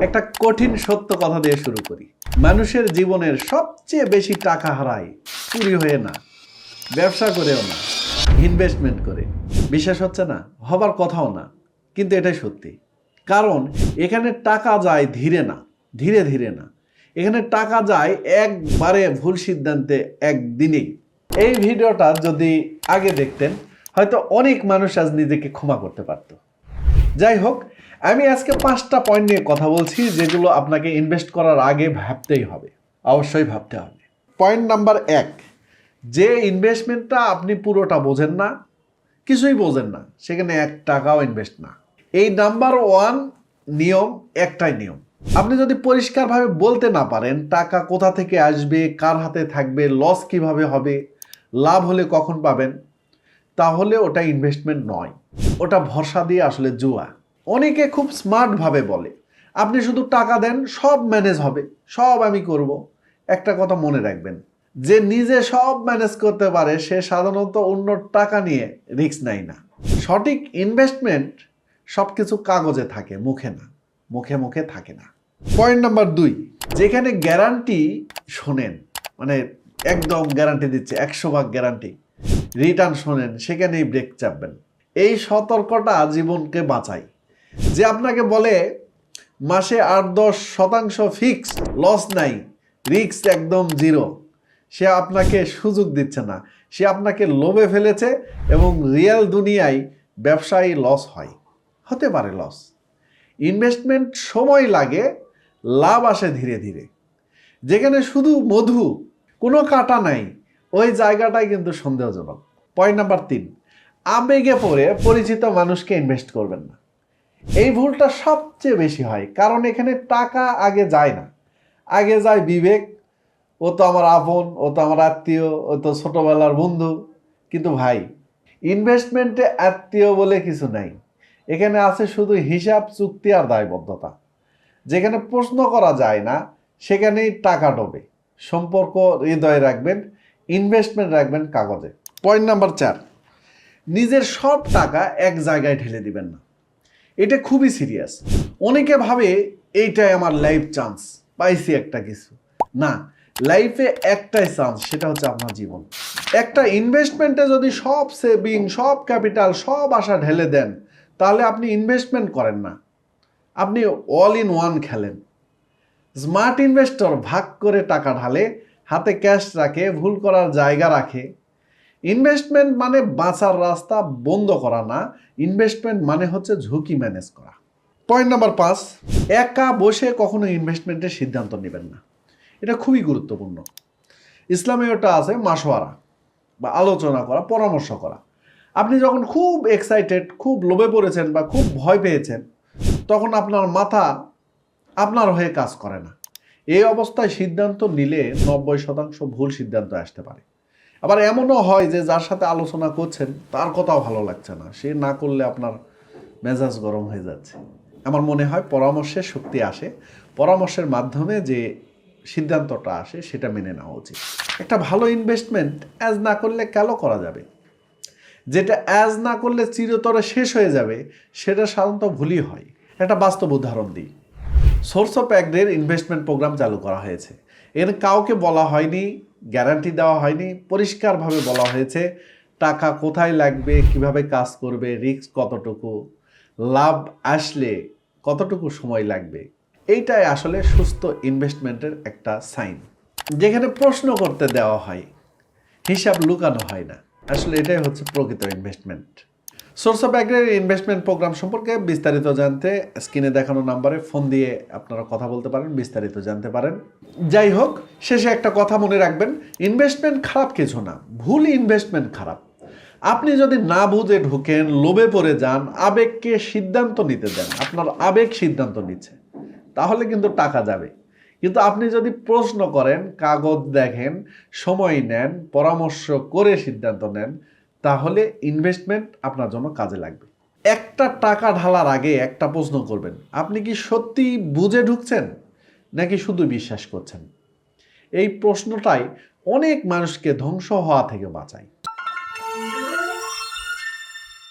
একটা কঠিন সত্য কথা দিয়ে শুরু করি। মানুষের জীবনের সবচেয়ে বেশি টাকা হারায় চুরি হয়ে না, ব্যবসা করেও না, ইনভেস্টমেন্ট করে। বিশ্বাস হচ্ছে না? হবার কথাও না, কিন্তু এটাই সত্যি। কারণ এখানে টাকা যায় ধীরে না, ধীরে ধীরে না, এখানে টাকা যায় একবারে ভুল সিদ্ধান্তে একদিনেই। এই ভিডিওটা যদি আগে দেখতেন হয়তো অনেক মানুষ আজ নিজেকে ক্ষমা করতে পারত। যাই হোক, আমি আজকে 5টা পয়েন্ট নিয়ে কথা বলছি যেগুলো আপনাকে ইনভেস্ট করার আগে ভাবতেই হবে, অবশ্যই ভাবতে হবে। পয়েন্ট নাম্বার 1, যে ইনভেস্টমেন্টটা আপনি পুরোটা বোঝেন না, কিছুই বোঝেন না, সেখানে 1 টাকাও ইনভেস্ট না। এই নাম্বার 1 নিয়ম, একটাই নিয়ম। আপনি যদি পরিষ্কারভাবে বলতে না পারেন টাকা কোথা থেকে আসবে, কার হাতে থাকবে, লস কিভাবে হবে, লাভ হলে কখন পাবেন, তাহলে ওটা ইনভেস্টমেন্ট নয়, ওটা ভরসা দিয়ে আসলে জুয়া। অনেকে খুব স্মার্টভাবে বলে আপনি শুধু টাকা দেন, সব ম্যানেজ হবে, সব আমি করব। একটা কথা মনে রাখবেন, যে নিজে সব ম্যানেজ করতে পারে সে সাধারণত অন্য টাকা নিয়ে রিস্ক নেয় না। সঠিক ইনভেস্টমেন্ট সব কিছু কাগজে থাকে, মুখে না, মুখে মুখে থাকে না। পয়েন্ট নাম্বার 2, যেখানে গ্যারান্টি শোনেন, মানে একদম গ্যারান্টি দিচ্ছে, 100% গ্যারান্টি, রিটার্ন শোনেন, সেখানেই ব্রেক চাপবেন। এই সতর্কতা জীবনকে বাঁচায়। যে আপনাকে বলে মাসে 8-10% ফিক্সড, লস নাই, রিস্ক একদম জিরো, সে আপনাকে সুযোগ দিচ্ছে না, সে আপনাকে লোভে ফেলেছে। এবং রিয়েল দুনিয়ায় ব্যবসায়ী লস হয়, হতে পারে লস। ইনভেস্টমেন্ট সময় লাগে, লাভ আসে ধীরে ধীরে। যেখানে শুধু মধু, কোনো কাটা নাই, ওই জায়গাটাই কিন্তু সন্দেহজনক। পয়েন্ট নাম্বার 3, আবেগে পড়ে পরিচিত মানুষকে ইনভেস্ট করবেন না। এই ভুলটা সবচেয়ে বেশি হয়, কারণ এখানে টাকা আগে যায় না, আগে যায় বিবেক। ও তো আমার আপন, ও তো আমার আত্মীয়, ও তো ছোটবেলার বন্ধু। কিন্তু ভাই, ইনভেস্টমেন্টে আত্মীয় বলে কিছু নাই, এখানে আছে শুধু হিসাব, চুক্তি আর দায়বদ্ধতা। যেখানে প্রশ্ন করা যায় না সেখানেই টাকা ডোবে। সম্পর্ক হৃদয়ে রাখবেন, ইনভেস্টমেন্ট রাখবেন কাগজে। পয়েন্ট নাম্বার 4, নিজের সব টাকা এক জায়গায় ঢেলে দিবেন না। এটা খুবই সিরিয়াস। অনেকে ভাবে এইটাই আমার লাইফ চান্স, পাইছি একটা কিছু। না, লাইফে একটাই চান্স, সেটা হচ্ছে আপনার জীবন। একটা ইনভেস্টমেন্টে যদি সব সেভিং, সব ক্যাপিটাল, সব আশা ঢেলে দেন, তাহলে আপনি ইনভেস্টমেন্ট করেন না, আপনি অল ইন ওয়ান খেলেন। স্মার্ট ইনভেস্টর ভাগ করে টাকা ঢালে, হাতে ক্যাশ রাখে, ভুল করার জায়গা রাখে। ইনভেস্টমেন্ট মানে বাঁচার রাস্তা বন্ধ করা না, ইনভেস্টমেন্ট মানে হচ্ছে ঝুঁকি ম্যানেজ করা। পয়েন্ট নাম্বার 5, একা বসে কখনো ইনভেস্টমেন্টের সিদ্ধান্ত নেবেন না। এটা খুবই গুরুত্বপূর্ণ। ইসলামে ওটা আছে মাশওয়ারা, বা আলোচনা করা, পরামর্শ করা। আপনি যখন খুব এক্সাইটেড, খুব লোভে পড়েছেন বা খুব ভয় পেয়েছেন, তখন আপনার মাথা আপনার হয়ে কাজ করে না। এই অবস্থায় সিদ্ধান্ত নিলে 90% ভুল সিদ্ধান্ত আসতে পারে। আবার এমনও হয় যে যার সাথে আলোচনা করছেন তার কথাও ভালো লাগছে না, সে না করলে আপনার মেজাজ গরম হয়ে যাচ্ছে। আমার মনে হয় পরামর্শের শক্তি আসে, পরামর্শের মাধ্যমে যে সিদ্ধান্তটা আসে সেটা মেনে নেওয়া উচিত। একটা ভালো ইনভেস্টমেন্ট অ্যাজ না করলে কেন করা যাবে? যেটা অ্যাজ না করলে চিরতরে শেষ হয়ে যাবে, সেটা সাধারণত ভুলই হয়। একটা বাস্তব উদাহরণ দিই। সোর্স অফ অ্যাগ্রের ইনভেস্টমেন্ট প্রোগ্রাম চালু করা হয়েছে। এর কাউকে বলা হয়নি, গ্যারান্টি দেওয়া হয়নি, পরিষ্কারভাবে বলা হয়েছে টাকা কোথায় লাগবে, কিভাবে কাজ করবে, রিস্ক কতটুকু, লাভ আসলে কতটুকু সময় লাগবে। এইটাই আসলে সুস্থ ইনভেস্টমেন্টের একটা সাইন। যেখানে প্রশ্ন করতে দেওয়া হয়, হিসাব লুকানো হয় না। আসলে এটাই হচ্ছে প্রকৃত ইনভেস্টমেন্ট। সোর্স অফ অ্যাগ্রের ইনভেস্টমেন্ট প্রোগ্রাম সম্পর্কে বিস্তারিত জানতে স্ক্রিনে দেখানো নাম্বারে ফোন দিয়ে আপনারা কথা বলতে পারেন, বিস্তারিত জানতে পারেন। যাই হোক, শেষে একটা কথা মনে রাখবেন, ইনভেস্টমেন্ট খারাপ কিছু না, ভুল ইনভেস্টমেন্ট খারাপ। আপনি যদি না বুঝে ঢোকেন, লোভে পড়ে যান, আবেগকে সিদ্ধান্ত নিতে দেন, আপনার আবেগ সিদ্ধান্ত নিচ্ছে, তাহলে কিন্তু টাকা যাবে। কিন্তু আপনি যদি প্রশ্ন করেন, কাগজ দেখেন, সময় নেন, পরামর্শ করে সিদ্ধান্ত নেন, তাহলে ইনভেস্টমেন্ট আপনার জন্য কাজে লাগবে। একটা টাকা ঢালার আগে একটা প্রশ্ন করবেন, আপনি কি সত্যি বুঝে ঢুকছেন নাকি শুধু বিশ্বাস করছেন? এই প্রশ্নটাই অনেক মানুষকে ধ্বংস হওয়া থেকে বাঁচায়।